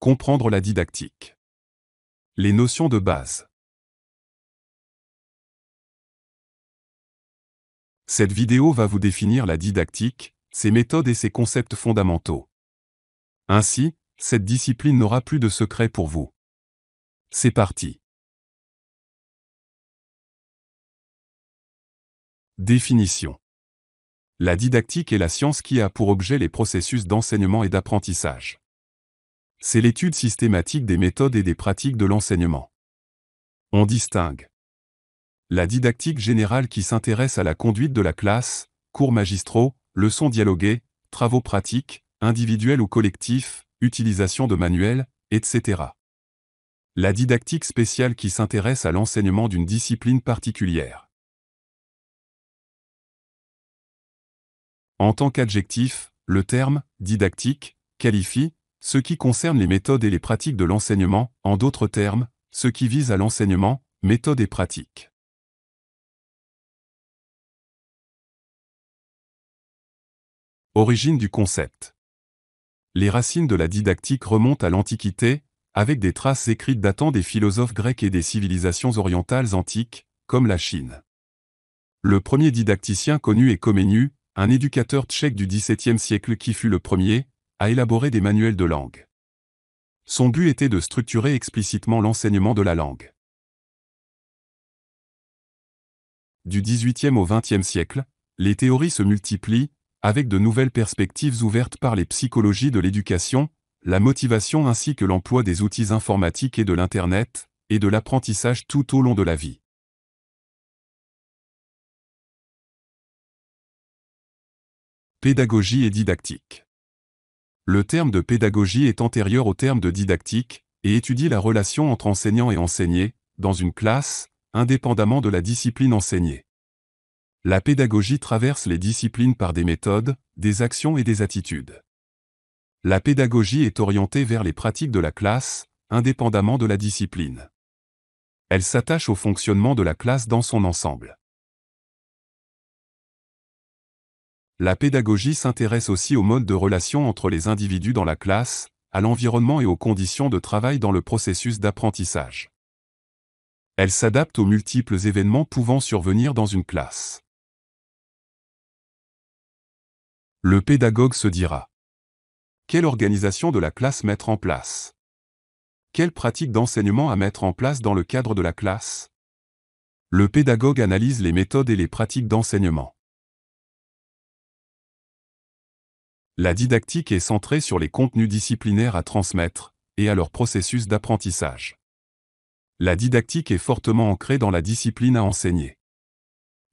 Comprendre la didactique. Les notions de base. Cette vidéo va vous définir la didactique, ses méthodes et ses concepts fondamentaux. Ainsi, cette discipline n'aura plus de secret pour vous. C'est parti. Définition. La didactique est la science qui a pour objet les processus d'enseignement et d'apprentissage. C'est l'étude systématique des méthodes et des pratiques de l'enseignement. On distingue la didactique générale qui s'intéresse à la conduite de la classe, cours magistraux, leçons dialoguées, travaux pratiques, individuels ou collectifs, utilisation de manuels, etc. La didactique spéciale qui s'intéresse à l'enseignement d'une discipline particulière. En tant qu'adjectif, le terme « didactique » qualifie ce qui concerne les méthodes et les pratiques de l'enseignement, en d'autres termes, ce qui vise à l'enseignement, méthodes et pratiques. Origine du concept. Les racines de la didactique remontent à l'Antiquité, avec des traces écrites datant des philosophes grecs et des civilisations orientales antiques, comme la Chine. Le premier didacticien connu est Comenius, un éducateur tchèque du XVIIe siècle qui fut le premier à élaborer des manuels de langue. Son but était de structurer explicitement l'enseignement de la langue. Du XVIIIe au XXe siècle, les théories se multiplient, avec de nouvelles perspectives ouvertes par les psychologies de l'éducation, la motivation ainsi que l'emploi des outils informatiques et de l'Internet, et de l'apprentissage tout au long de la vie. Pédagogie et didactique. Le terme de pédagogie est antérieur au terme de didactique, et étudie la relation entre enseignant et enseigné, dans une classe, indépendamment de la discipline enseignée. La pédagogie traverse les disciplines par des méthodes, des actions et des attitudes. La pédagogie est orientée vers les pratiques de la classe, indépendamment de la discipline. Elle s'attache au fonctionnement de la classe dans son ensemble. La pédagogie s'intéresse aussi au mode de relation entre les individus dans la classe, à l'environnement et aux conditions de travail dans le processus d'apprentissage. Elle s'adapte aux multiples événements pouvant survenir dans une classe. Le pédagogue se dira: quelle organisation de la classe mettre en place? Quelle pratique d'enseignement à mettre en place dans le cadre de la classe? Le pédagogue analyse les méthodes et les pratiques d'enseignement. La didactique est centrée sur les contenus disciplinaires à transmettre, et à leur processus d'apprentissage. La didactique est fortement ancrée dans la discipline à enseigner.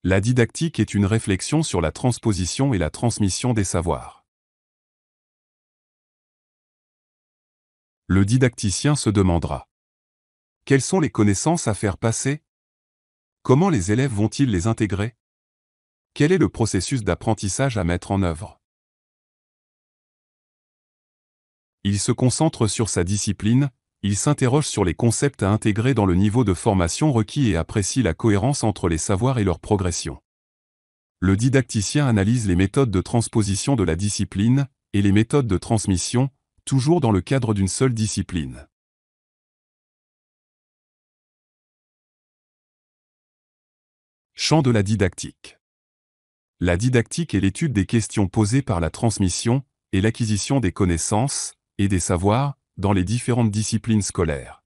La didactique est une réflexion sur la transposition et la transmission des savoirs. Le didacticien se demandera: quelles sont les connaissances à faire passer? Comment les élèves vont-ils les intégrer? Quel est le processus d'apprentissage à mettre en œuvre? Il se concentre sur sa discipline, il s'interroge sur les concepts à intégrer dans le niveau de formation requis et apprécie la cohérence entre les savoirs et leur progression. Le didacticien analyse les méthodes de transposition de la discipline, et les méthodes de transmission, toujours dans le cadre d'une seule discipline. Champ de la didactique. La didactique est l'étude des questions posées par la transmission, et l'acquisition des connaissances, et des savoirs, dans les différentes disciplines scolaires.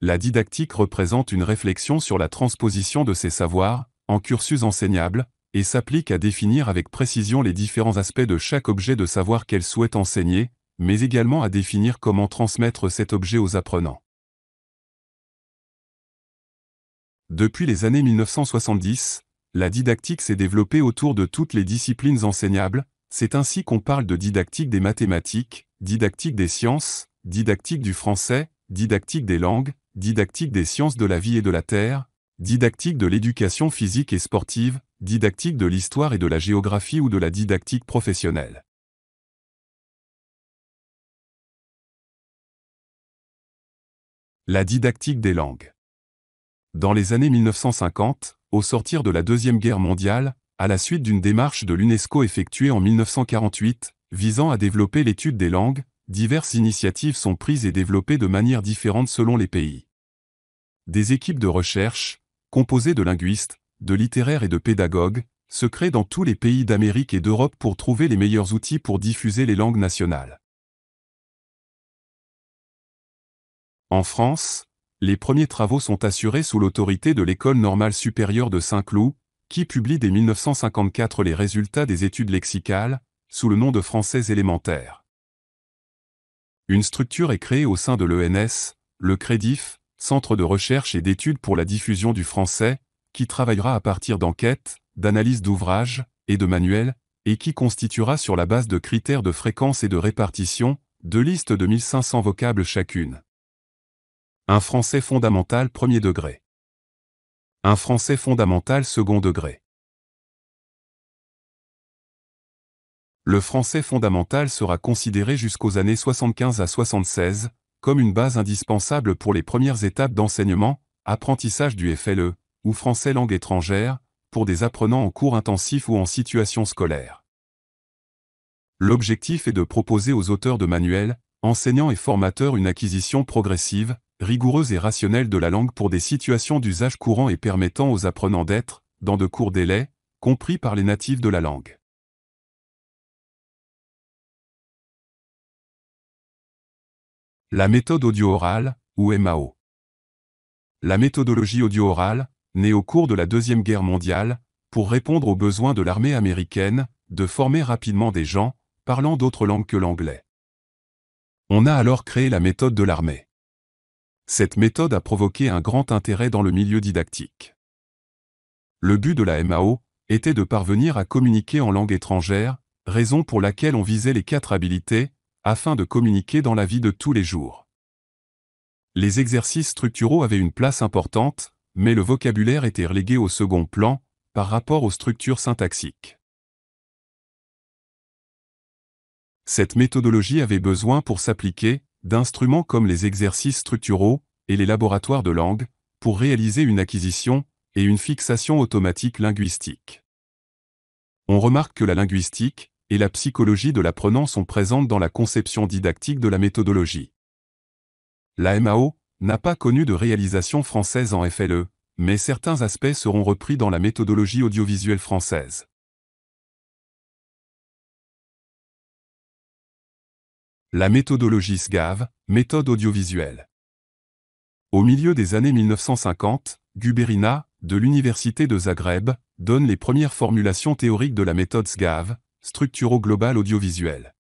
La didactique représente une réflexion sur la transposition de ces savoirs, en cursus enseignable, et s'applique à définir avec précision les différents aspects de chaque objet de savoir qu'elle souhaite enseigner, mais également à définir comment transmettre cet objet aux apprenants. Depuis les années 1970, la didactique s'est développée autour de toutes les disciplines enseignables. C'est ainsi qu'on parle de didactique des mathématiques, didactique des sciences, didactique du français, didactique des langues, didactique des sciences de la vie et de la terre, didactique de l'éducation physique et sportive, didactique de l'histoire et de la géographie ou de la didactique professionnelle. La didactique des langues. Dans les années 1950, au sortir de la Deuxième Guerre mondiale, à la suite d'une démarche de l'UNESCO effectuée en 1948, visant à développer l'étude des langues, diverses initiatives sont prises et développées de manière différente selon les pays. Des équipes de recherche, composées de linguistes, de littéraires et de pédagogues, se créent dans tous les pays d'Amérique et d'Europe pour trouver les meilleurs outils pour diffuser les langues nationales. En France, les premiers travaux sont assurés sous l'autorité de l'École normale supérieure de Saint-Cloud, qui publie dès 1954 les résultats des études lexicales, sous le nom de français élémentaire. Une structure est créée au sein de l'ENS, le CREDIF, Centre de recherche et d'études pour la diffusion du français, qui travaillera à partir d'enquêtes, d'analyses d'ouvrages et de manuels, et qui constituera sur la base de critères de fréquence et de répartition, deux listes de 1500 vocables chacune. Un français fondamental premier degré. Un français fondamental second degré. Le français fondamental sera considéré jusqu'aux années 75 à 76, comme une base indispensable pour les premières étapes d'enseignement, apprentissage du FLE, ou français langue étrangère, pour des apprenants en cours intensif ou en situation scolaire. L'objectif est de proposer aux auteurs de manuels, enseignants et formateurs une acquisition progressive, rigoureuse et rationnelle de la langue pour des situations d'usage courant et permettant aux apprenants d'être, dans de courts délais, compris par les natifs de la langue. La méthode audio-orale, ou MAO. La méthodologie audio-orale, née au cours de la Deuxième Guerre mondiale, pour répondre aux besoins de l'armée américaine, de former rapidement des gens, parlant d'autres langues que l'anglais. On a alors créé la méthode de l'armée. Cette méthode a provoqué un grand intérêt dans le milieu didactique. Le but de la MAO était de parvenir à communiquer en langue étrangère, raison pour laquelle on visait les 4 habiletés, afin de communiquer dans la vie de tous les jours. Les exercices structuraux avaient une place importante, mais le vocabulaire était relégué au second plan, par rapport aux structures syntaxiques. Cette méthodologie avait besoin pour s'appliquer, d'instruments comme les exercices structuraux, et les laboratoires de langue, pour réaliser une acquisition, et une fixation automatique linguistique. On remarque que la linguistique, et la psychologie de l'apprenant sont présentes dans la conception didactique de la méthodologie. La MAO n'a pas connu de réalisation française en FLE, mais certains aspects seront repris dans la méthodologie audiovisuelle française. La méthodologie SGAV, méthode audiovisuelle. Au milieu des années 1950, Guberina, de l'Université de Zagreb, donne les premières formulations théoriques de la méthode SGAV, structuro-globale audiovisuelle.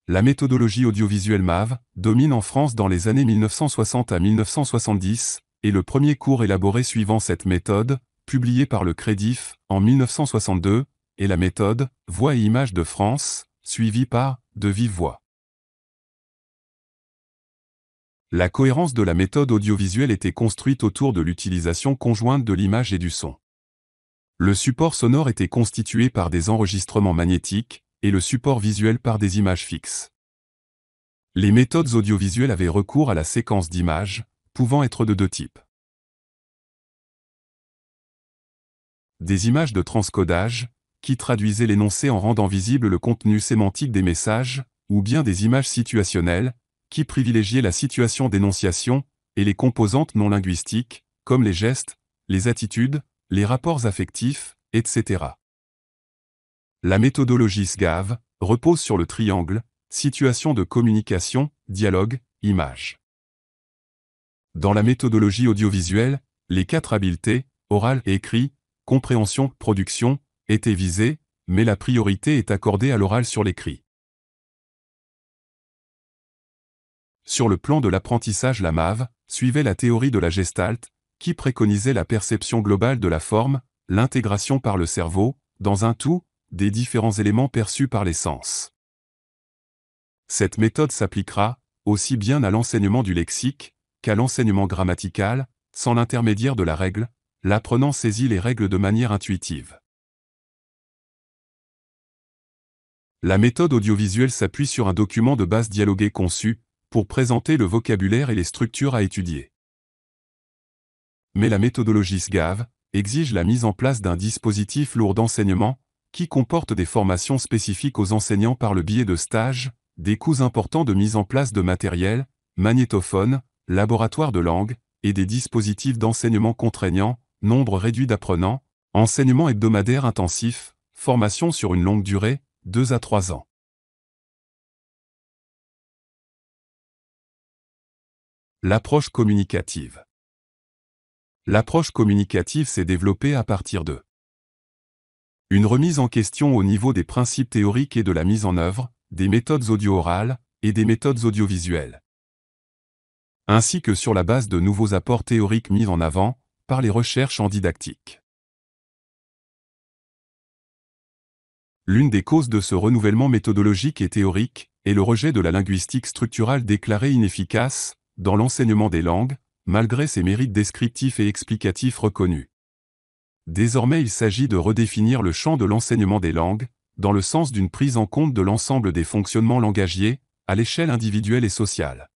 La méthodologie audiovisuelle MAV domine en France dans les années 1960 à 1970, et le premier cours élaboré suivant cette méthode, publié par le CREDIF en 1962, est la méthode Voix et images de France, suivie par De vive voix. La cohérence de la méthode audiovisuelle était construite autour de l'utilisation conjointe de l'image et du son. Le support sonore était constitué par des enregistrements magnétiques, et le support visuel par des images fixes. Les méthodes audiovisuelles avaient recours à la séquence d'images, pouvant être de 2 types. Des images de transcodage, qui traduisaient l'énoncé en rendant visible le contenu sémantique des messages, ou bien des images situationnelles, qui privilégiaient la situation d'énonciation, et les composantes non linguistiques, comme les gestes, les attitudes, les rapports affectifs, etc. La méthodologie SGAV repose sur le triangle, situation de communication, dialogue, image. Dans la méthodologie audiovisuelle, les 4 habiletés, oral et écrit, compréhension, production, étaient visées, mais la priorité est accordée à l'oral sur l'écrit. Sur le plan de l'apprentissage, la MAV suivait la théorie de la Gestalt, qui préconisait la perception globale de la forme, l'intégration par le cerveau, dans un tout, des différents éléments perçus par les sens. Cette méthode s'appliquera, aussi bien à l'enseignement du lexique, qu'à l'enseignement grammatical, sans l'intermédiaire de la règle, l'apprenant saisit les règles de manière intuitive. La méthode audiovisuelle s'appuie sur un document de base dialogué conçu, pour présenter le vocabulaire et les structures à étudier. Mais la méthodologie SGAV exige la mise en place d'un dispositif lourd d'enseignement, qui comporte des formations spécifiques aux enseignants par le biais de stages, des coûts importants de mise en place de matériel, magnétophones, laboratoires de langue, et des dispositifs d'enseignement contraignants, nombre réduit d'apprenants, enseignement hebdomadaire intensif, formation sur une longue durée, 2 à 3 ans. L'approche communicative. L'approche communicative s'est développée à partir de une remise en question au niveau des principes théoriques et de la mise en œuvre, des méthodes audio-orales et des méthodes audiovisuelles, ainsi que sur la base de nouveaux apports théoriques mis en avant par les recherches en didactique. L'une des causes de ce renouvellement méthodologique et théorique est le rejet de la linguistique structurale déclarée inefficace dans l'enseignement des langues, malgré ses mérites descriptifs et explicatifs reconnus. Désormais, il s'agit de redéfinir le champ de l'enseignement des langues, dans le sens d'une prise en compte de l'ensemble des fonctionnements langagiers, à l'échelle individuelle et sociale.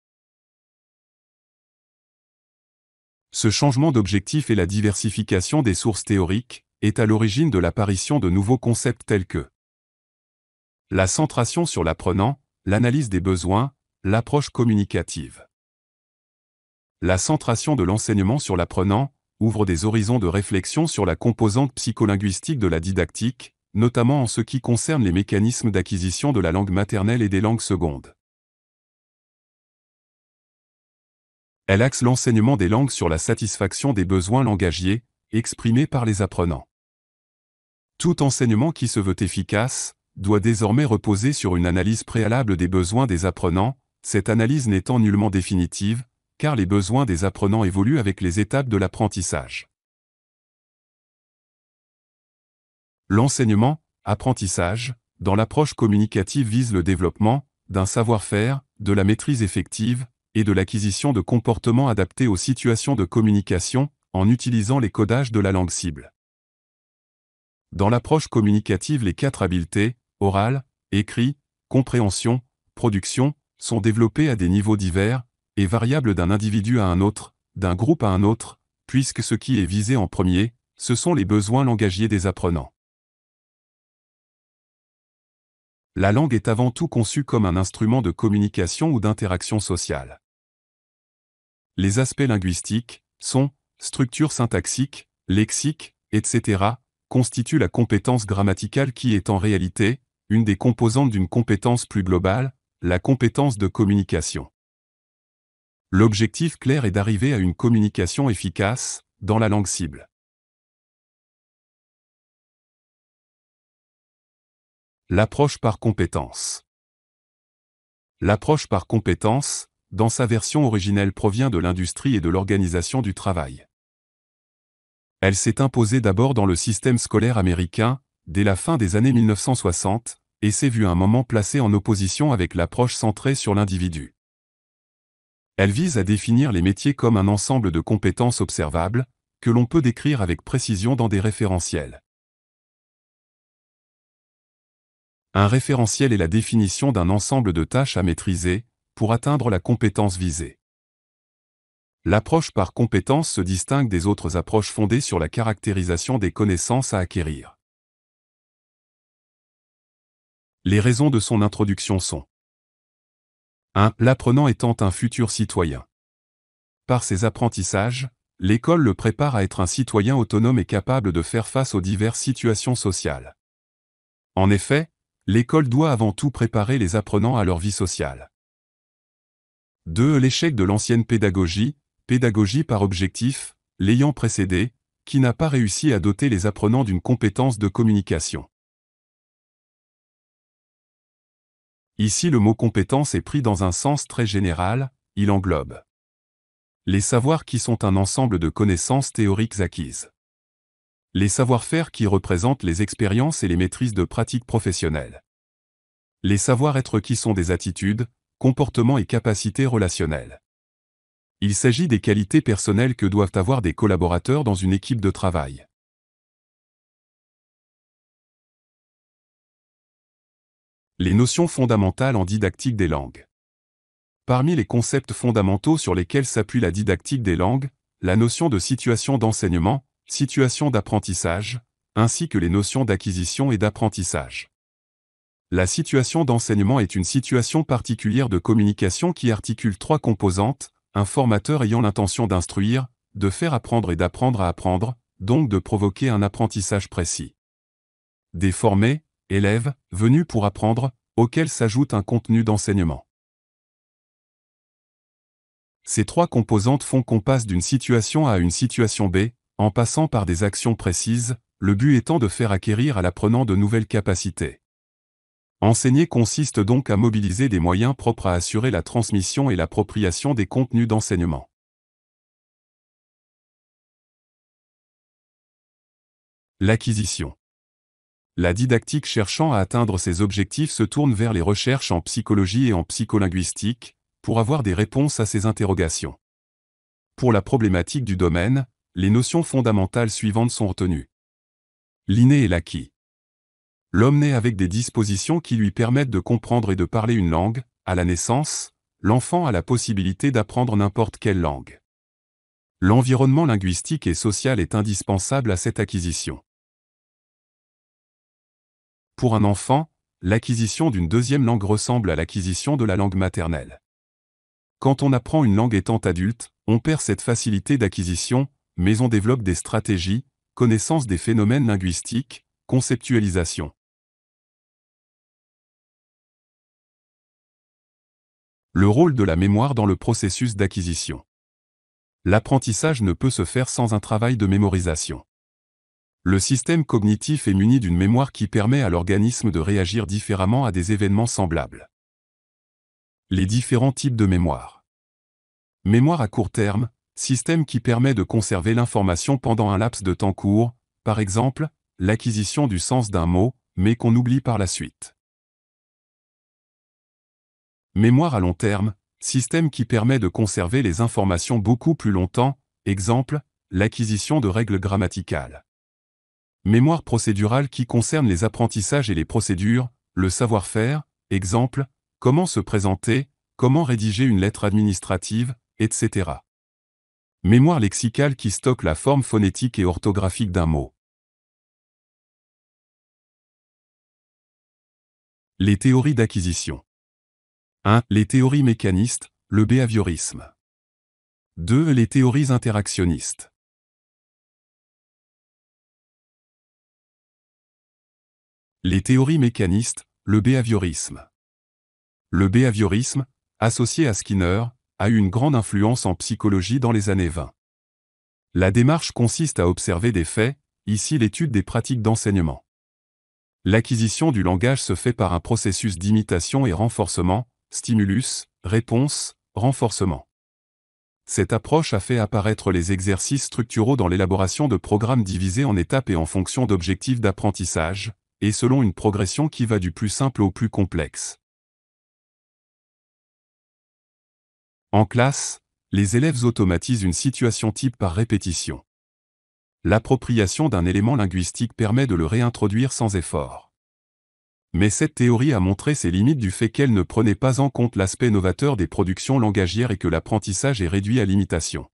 Ce changement d'objectif et la diversification des sources théoriques est à l'origine de l'apparition de nouveaux concepts tels que la centration sur l'apprenant, l'analyse des besoins, l'approche communicative. La centration de l'enseignement sur l'apprenant ouvre des horizons de réflexion sur la composante psycholinguistique de la didactique, notamment en ce qui concerne les mécanismes d'acquisition de la langue maternelle et des langues secondes. Elle axe l'enseignement des langues sur la satisfaction des besoins langagiers, exprimés par les apprenants. Tout enseignement qui se veut efficace doit désormais reposer sur une analyse préalable des besoins des apprenants, cette analyse n'étant nullement définitive, car les besoins des apprenants évoluent avec les étapes de l'apprentissage. L'enseignement, apprentissage, dans l'approche communicative vise le développement d'un savoir-faire, de la maîtrise effective et de l'acquisition de comportements adaptés aux situations de communication, en utilisant les codages de la langue cible. Dans l'approche communicative, les 4 habiletés, oral, écrit, compréhension, production, sont développées à des niveaux divers et variables d'un individu à un autre, d'un groupe à un autre, puisque ce qui est visé en premier, ce sont les besoins langagiers des apprenants. La langue est avant tout conçue comme un instrument de communication ou d'interaction sociale. Les aspects linguistiques, son, structure syntaxique, lexique, etc., constituent la compétence grammaticale qui est en réalité une des composantes d'une compétence plus globale, la compétence de communication. L'objectif clair est d'arriver à une communication efficace dans la langue cible. L'approche par compétence. L'approche par compétence, dans sa version originelle, provient de l'industrie et de l'organisation du travail. Elle s'est imposée d'abord dans le système scolaire américain, dès la fin des années 1960, et s'est vue un moment placée en opposition avec l'approche centrée sur l'individu. Elle vise à définir les métiers comme un ensemble de compétences observables, que l'on peut décrire avec précision dans des référentiels. Un référentiel est la définition d'un ensemble de tâches à maîtriser, pour atteindre la compétence visée. L'approche par compétence se distingue des autres approches fondées sur la caractérisation des connaissances à acquérir. Les raisons de son introduction sont 1. L'apprenant étant un futur citoyen. Par ses apprentissages, l'école le prépare à être un citoyen autonome et capable de faire face aux diverses situations sociales. En effet, l'école doit avant tout préparer les apprenants à leur vie sociale. 2. L'échec de l'ancienne pédagogie, pédagogie par objectif, l'ayant précédée, qui n'a pas réussi à doter les apprenants d'une compétence de communication. Ici le mot compétence est pris dans un sens très général, il englobe les savoirs qui sont un ensemble de connaissances théoriques acquises. Les savoir-faire qui représentent les expériences et les maîtrises de pratiques professionnelles. Les savoir-être qui sont des attitudes, comportements et capacités relationnelles. Il s'agit des qualités personnelles que doivent avoir des collaborateurs dans une équipe de travail. Les notions fondamentales en didactique des langues. Parmi les concepts fondamentaux sur lesquels s'appuie la didactique des langues, la notion de situation d'enseignement, situation d'apprentissage, ainsi que les notions d'acquisition et d'apprentissage. La situation d'enseignement est une situation particulière de communication qui articule trois composantes, un formateur ayant l'intention d'instruire, de faire apprendre et d'apprendre à apprendre, donc de provoquer un apprentissage précis. Des formés, élèves, venus pour apprendre, auxquels s'ajoute un contenu d'enseignement. Ces trois composantes font qu'on passe d'une situation A à une situation B, en passant par des actions précises, le but étant de faire acquérir à l'apprenant de nouvelles capacités. Enseigner consiste donc à mobiliser des moyens propres à assurer la transmission et l'appropriation des contenus d'enseignement. L'acquisition. La didactique cherchant à atteindre ses objectifs se tourne vers les recherches en psychologie et en psycholinguistique, pour avoir des réponses à ces interrogations. Pour la problématique du domaine, les notions fondamentales suivantes sont retenues. L'inné et l'acquis. L'homme naît avec des dispositions qui lui permettent de comprendre et de parler une langue. À la naissance, l'enfant a la possibilité d'apprendre n'importe quelle langue. L'environnement linguistique et social est indispensable à cette acquisition. Pour un enfant, l'acquisition d'une deuxième langue ressemble à l'acquisition de la langue maternelle. Quand on apprend une langue étant adulte, on perd cette facilité d'acquisition, mais on développe des stratégies, connaissance des phénomènes linguistiques, conceptualisation. Le rôle de la mémoire dans le processus d'acquisition. L'apprentissage ne peut se faire sans un travail de mémorisation. Le système cognitif est muni d'une mémoire qui permet à l'organisme de réagir différemment à des événements semblables. Les différents types de mémoire. Mémoire à court terme, système qui permet de conserver l'information pendant un laps de temps court, par exemple, l'acquisition du sens d'un mot, mais qu'on oublie par la suite. Mémoire à long terme, système qui permet de conserver les informations beaucoup plus longtemps, exemple, l'acquisition de règles grammaticales. Mémoire procédurale qui concerne les apprentissages et les procédures, le savoir-faire, exemple, comment se présenter, comment rédiger une lettre administrative, etc. Mémoire lexicale qui stocke la forme phonétique et orthographique d'un mot. Les théories d'acquisition. 1. Les théories mécanistes, le behaviorisme. 2. Les théories interactionnistes. Les théories mécanistes, le behaviorisme. Le behaviorisme, associé à Skinner, a eu une grande influence en psychologie dans les années 20. La démarche consiste à observer des faits, ici l'étude des pratiques d'enseignement. L'acquisition du langage se fait par un processus d'imitation et renforcement, stimulus, réponse, renforcement. Cette approche a fait apparaître les exercices structuraux dans l'élaboration de programmes divisés en étapes et en fonction d'objectifs d'apprentissage, et selon une progression qui va du plus simple au plus complexe. En classe, les élèves automatisent une situation type par répétition. L'appropriation d'un élément linguistique permet de le réintroduire sans effort. Mais cette théorie a montré ses limites du fait qu'elle ne prenait pas en compte l'aspect novateur des productions langagières et que l'apprentissage est réduit à l'imitation.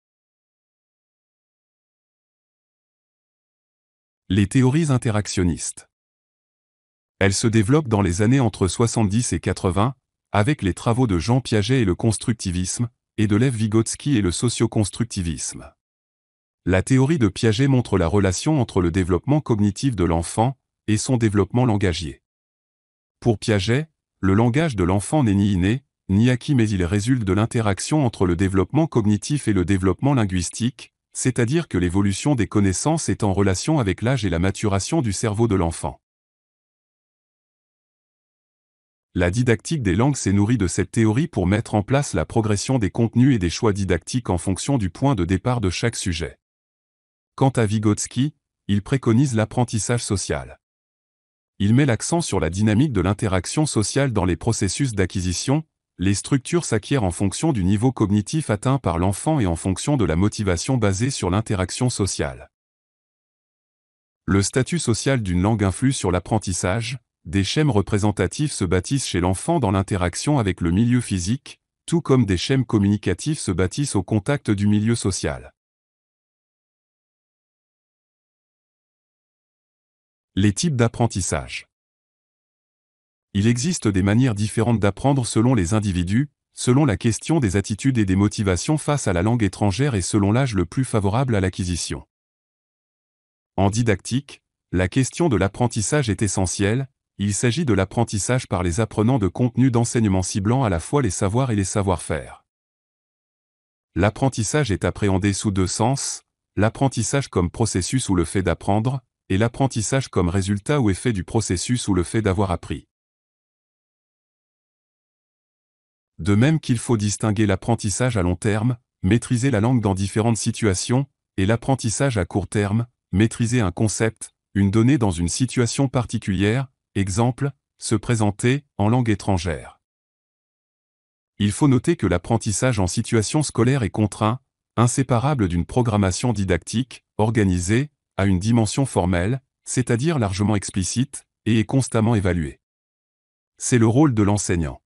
Les théories interactionnistes. Elles se développent dans les années entre 70 et 80, avec les travaux de Jean Piaget et le constructivisme, et de Lev Vygotsky et le socioconstructivisme. La théorie de Piaget montre la relation entre le développement cognitif de l'enfant et son développement langagier. Pour Piaget, le langage de l'enfant n'est ni inné, ni acquis mais il résulte de l'interaction entre le développement cognitif et le développement linguistique, c'est-à-dire que l'évolution des connaissances est en relation avec l'âge et la maturation du cerveau de l'enfant. La didactique des langues s'est nourrie de cette théorie pour mettre en place la progression des contenus et des choix didactiques en fonction du point de départ de chaque sujet. Quant à Vygotsky, il préconise l'apprentissage social. Il met l'accent sur la dynamique de l'interaction sociale dans les processus d'acquisition. Les structures s'acquièrent en fonction du niveau cognitif atteint par l'enfant et en fonction de la motivation basée sur l'interaction sociale. Le statut social d'une langue influe sur l'apprentissage. Des schèmes représentatifs se bâtissent chez l'enfant dans l'interaction avec le milieu physique, tout comme des schèmes communicatifs se bâtissent au contact du milieu social. Les types d'apprentissage. Il existe des manières différentes d'apprendre selon les individus, selon la question des attitudes et des motivations face à la langue étrangère et selon l'âge le plus favorable à l'acquisition. En didactique, la question de l'apprentissage est essentielle. Il s'agit de l'apprentissage par les apprenants de contenus d'enseignement ciblant à la fois les savoirs et les savoir-faire. L'apprentissage est appréhendé sous deux sens, l'apprentissage comme processus ou le fait d'apprendre, et l'apprentissage comme résultat ou effet du processus ou le fait d'avoir appris. De même qu'il faut distinguer l'apprentissage à long terme, maîtriser la langue dans différentes situations, et l'apprentissage à court terme, maîtriser un concept, une donnée dans une situation particulière, exemple, se présenter, en langue étrangère. Il faut noter que l'apprentissage en situation scolaire est contraint, inséparable d'une programmation didactique, organisée, à une dimension formelle, c'est-à-dire largement explicite, et est constamment évalué. C'est le rôle de l'enseignant.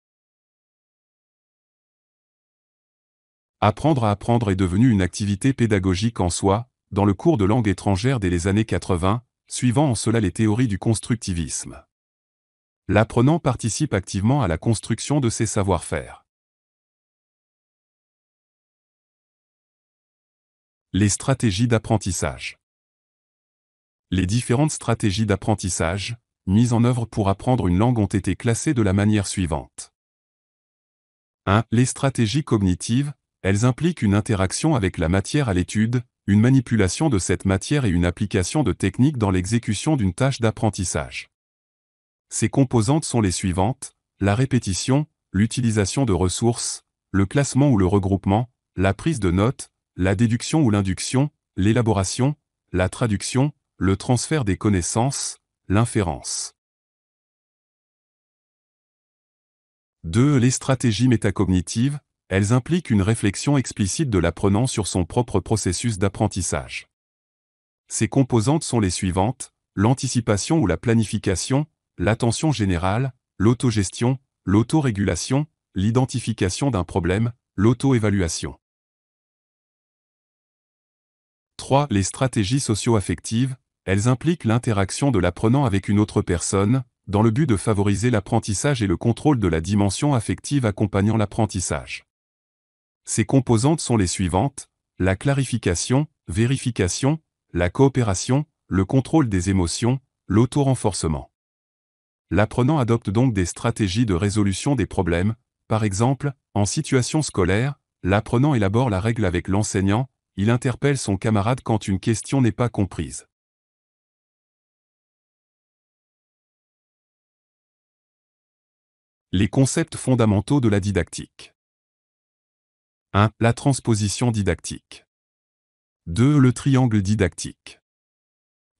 Apprendre à apprendre est devenu une activité pédagogique en soi, dans le cours de langue étrangère dès les années 80, suivant en cela les théories du constructivisme. L'apprenant participe activement à la construction de ses savoir-faire. Les stratégies d'apprentissage. Les différentes stratégies d'apprentissage, mises en œuvre pour apprendre une langue ont été classées de la manière suivante. 1. Les stratégies cognitives, elles impliquent une interaction avec la matière à l'étude, une manipulation de cette matière et une application de techniques dans l'exécution d'une tâche d'apprentissage. Ces composantes sont les suivantes: la répétition, l'utilisation de ressources, le classement ou le regroupement, la prise de notes, la déduction ou l'induction, l'élaboration, la traduction, le transfert des connaissances, l'inférence. 2. Les stratégies métacognitives, elles impliquent une réflexion explicite de l'apprenant sur son propre processus d'apprentissage. Ces composantes sont les suivantes: l'anticipation ou la planification, l'attention générale, l'autogestion, l'autorégulation, l'identification d'un problème, l'auto-évaluation. 3. Les stratégies socio-affectives, elles impliquent l'interaction de l'apprenant avec une autre personne, dans le but de favoriser l'apprentissage et le contrôle de la dimension affective accompagnant l'apprentissage. Ces composantes sont les suivantes: la clarification, vérification, la coopération, le contrôle des émotions, l'auto-renforcement. L'apprenant adopte donc des stratégies de résolution des problèmes. Par exemple, en situation scolaire, l'apprenant élabore la règle avec l'enseignant, il interpelle son camarade quand une question n'est pas comprise. Les concepts fondamentaux de la didactique. 1. La transposition didactique. 2. Le triangle didactique.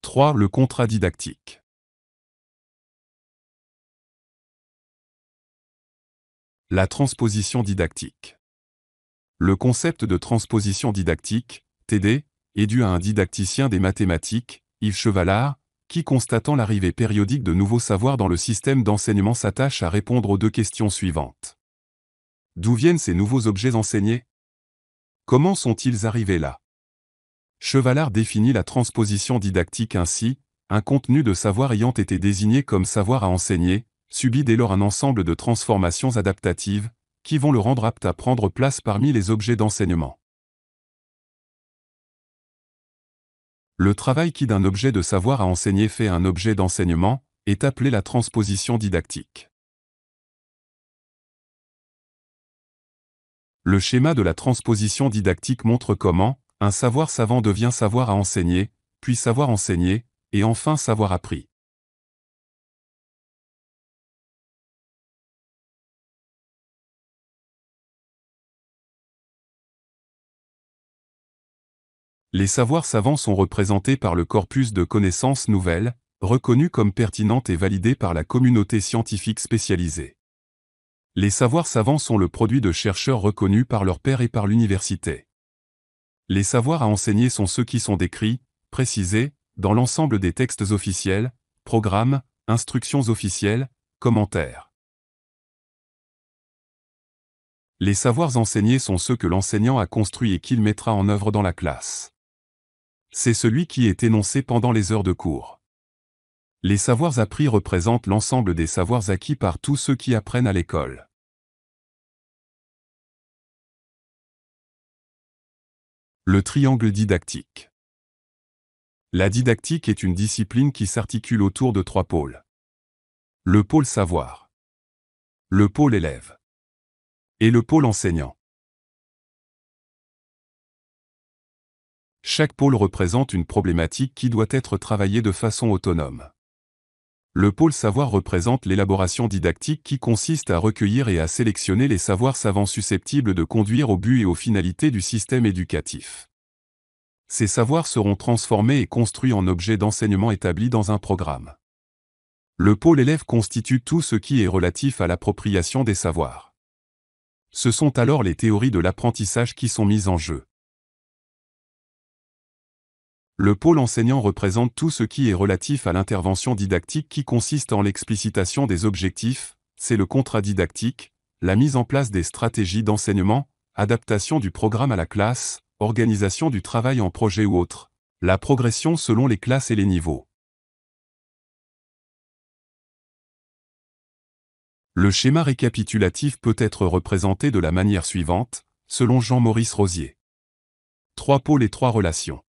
3. Le contrat didactique. La transposition didactique. Le concept de transposition didactique, TD, est dû à un didacticien des mathématiques, Yves Chevalard, qui, constatant l'arrivée périodique de nouveaux savoirs dans le système d'enseignement, s'attache à répondre aux deux questions suivantes. D'où viennent ces nouveaux objets enseignés? Comment sont-ils arrivés là? Chevalard définit la transposition didactique ainsi: un contenu de savoir ayant été désigné comme savoir à enseigner, subit dès lors un ensemble de transformations adaptatives, qui vont le rendre apte à prendre place parmi les objets d'enseignement. Le travail qui d'un objet de savoir à enseigner fait un objet d'enseignement, est appelé la transposition didactique. Le schéma de la transposition didactique montre comment un savoir savant devient savoir à enseigner, puis savoir enseigné, et enfin savoir appris. Les savoirs savants sont représentés par le corpus de connaissances nouvelles, reconnues comme pertinentes et validées par la communauté scientifique spécialisée. Les savoirs savants sont le produit de chercheurs reconnus par leurs pairs et par l'université. Les savoirs à enseigner sont ceux qui sont décrits, précisés, dans l'ensemble des textes officiels, programmes, instructions officielles, commentaires. Les savoirs enseignés sont ceux que l'enseignant a construits et qu'il mettra en œuvre dans la classe. C'est celui qui est énoncé pendant les heures de cours. Les savoirs appris représentent l'ensemble des savoirs acquis par tous ceux qui apprennent à l'école. Le triangle didactique. La didactique est une discipline qui s'articule autour de 3 pôles. Le pôle savoir, le pôle élève et le pôle enseignant. Chaque pôle représente une problématique qui doit être travaillée de façon autonome. Le pôle savoir représente l'élaboration didactique qui consiste à recueillir et à sélectionner les savoirs savants susceptibles de conduire au but et aux finalités du système éducatif. Ces savoirs seront transformés et construits en objets d'enseignement établis dans un programme. Le pôle élève constitue tout ce qui est relatif à l'appropriation des savoirs. Ce sont alors les théories de l'apprentissage qui sont mises en jeu. Le pôle enseignant représente tout ce qui est relatif à l'intervention didactique qui consiste en l'explicitation des objectifs, c'est le contrat didactique, la mise en place des stratégies d'enseignement, adaptation du programme à la classe, organisation du travail en projet ou autre, la progression selon les classes et les niveaux. Le schéma récapitulatif peut être représenté de la manière suivante, selon Jean-Maurice Rosier. 3 pôles et 3 relations.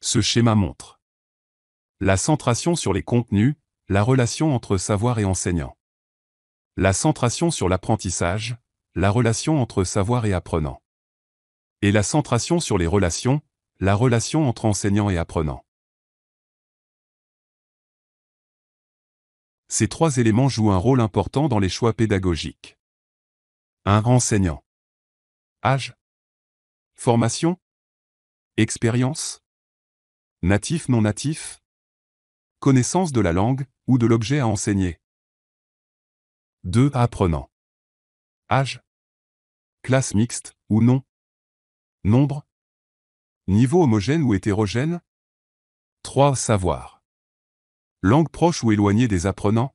Ce schéma montre la centration sur les contenus, la relation entre savoir et enseignant. La centration sur l'apprentissage, la relation entre savoir et apprenant. Et la centration sur les relations, la relation entre enseignant et apprenant. Ces 3 éléments jouent un rôle important dans les choix pédagogiques. Un enseignant. Âge. Formation. Expérience. Natif non natif. Connaissance de la langue, ou de l'objet à enseigner. 2. Apprenant. Âge. Classe mixte, ou non. Nombre. Niveau homogène ou hétérogène. 3. Savoir. Langue proche ou éloignée des apprenants.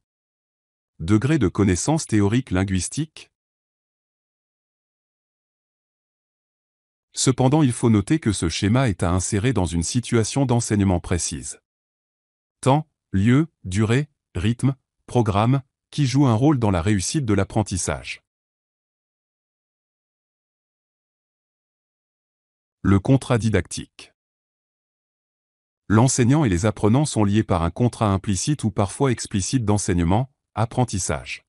Degré de connaissance théorique linguistique. Cependant, il faut noter que ce schéma est à insérer dans une situation d'enseignement précise. Temps, lieu, durée, rythme, programme, qui jouent un rôle dans la réussite de l'apprentissage. Le contrat didactique. L'enseignant et les apprenants sont liés par un contrat implicite ou parfois explicite d'enseignement, apprentissage.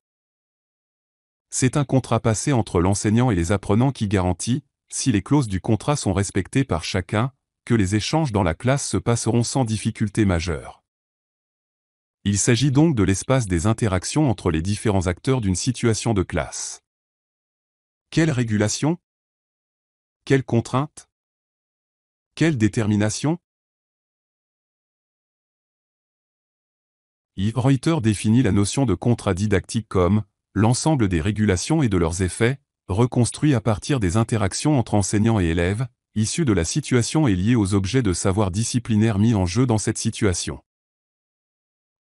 C'est un contrat passé entre l'enseignant et les apprenants qui garantit, si les clauses du contrat sont respectées par chacun, que les échanges dans la classe se passeront sans difficulté majeure. Il s'agit donc de l'espace des interactions entre les différents acteurs d'une situation de classe. Quelle régulation? Quelle contrainte? Quelle détermination? Yves Reuter définit la notion de contrat didactique comme l'ensemble des régulations et de leurs effets, reconstruits à partir des interactions entre enseignants et élèves, issus de la situation et liés aux objets de savoir disciplinaire mis en jeu dans cette situation.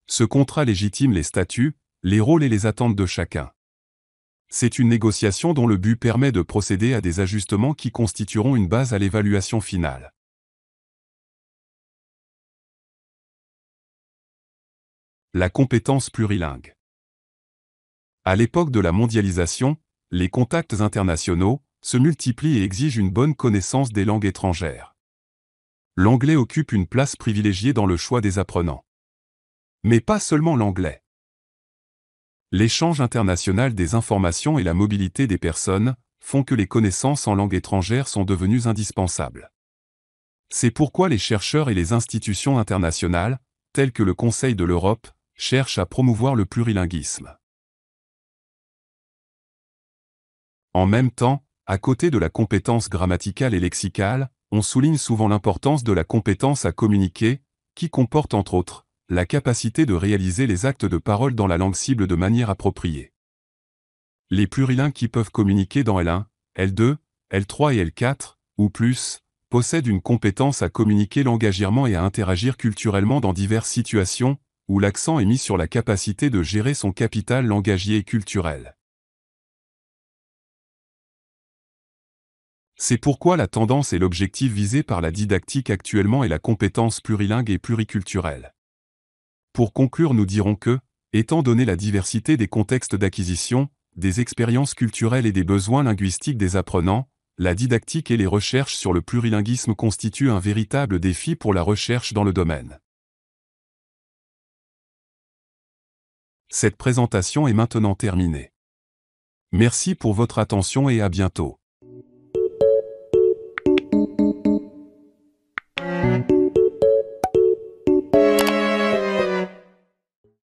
Ce contrat légitime les statuts, les rôles et les attentes de chacun. C'est une négociation dont le but permet de procéder à des ajustements qui constitueront une base à l'évaluation finale. La compétence plurilingue. À l'époque de la mondialisation, les contacts internationaux se multiplient et exigent une bonne connaissance des langues étrangères. L'anglais occupe une place privilégiée dans le choix des apprenants. Mais pas seulement l'anglais. L'échange international des informations et la mobilité des personnes font que les connaissances en langue étrangère sont devenues indispensables. C'est pourquoi les chercheurs et les institutions internationales, telles que le Conseil de l'Europe, cherchent à promouvoir le plurilinguisme. En même temps, à côté de la compétence grammaticale et lexicale, on souligne souvent l'importance de la compétence à communiquer, qui comporte entre autres la capacité de réaliser les actes de parole dans la langue cible de manière appropriée. Les plurilingues qui peuvent communiquer dans L1, L2, L3 et L4, ou plus, possèdent une compétence à communiquer langagièrement et à interagir culturellement dans diverses situations, où l'accent est mis sur la capacité de gérer son capital langagier et culturel. C'est pourquoi la tendance et l'objectif visé par la didactique actuellement est la compétence plurilingue et pluriculturelle. Pour conclure, nous dirons que, étant donné la diversité des contextes d'acquisition, des expériences culturelles et des besoins linguistiques des apprenants, la didactique et les recherches sur le plurilinguisme constituent un véritable défi pour la recherche dans le domaine. Cette présentation est maintenant terminée. Merci pour votre attention et à bientôt.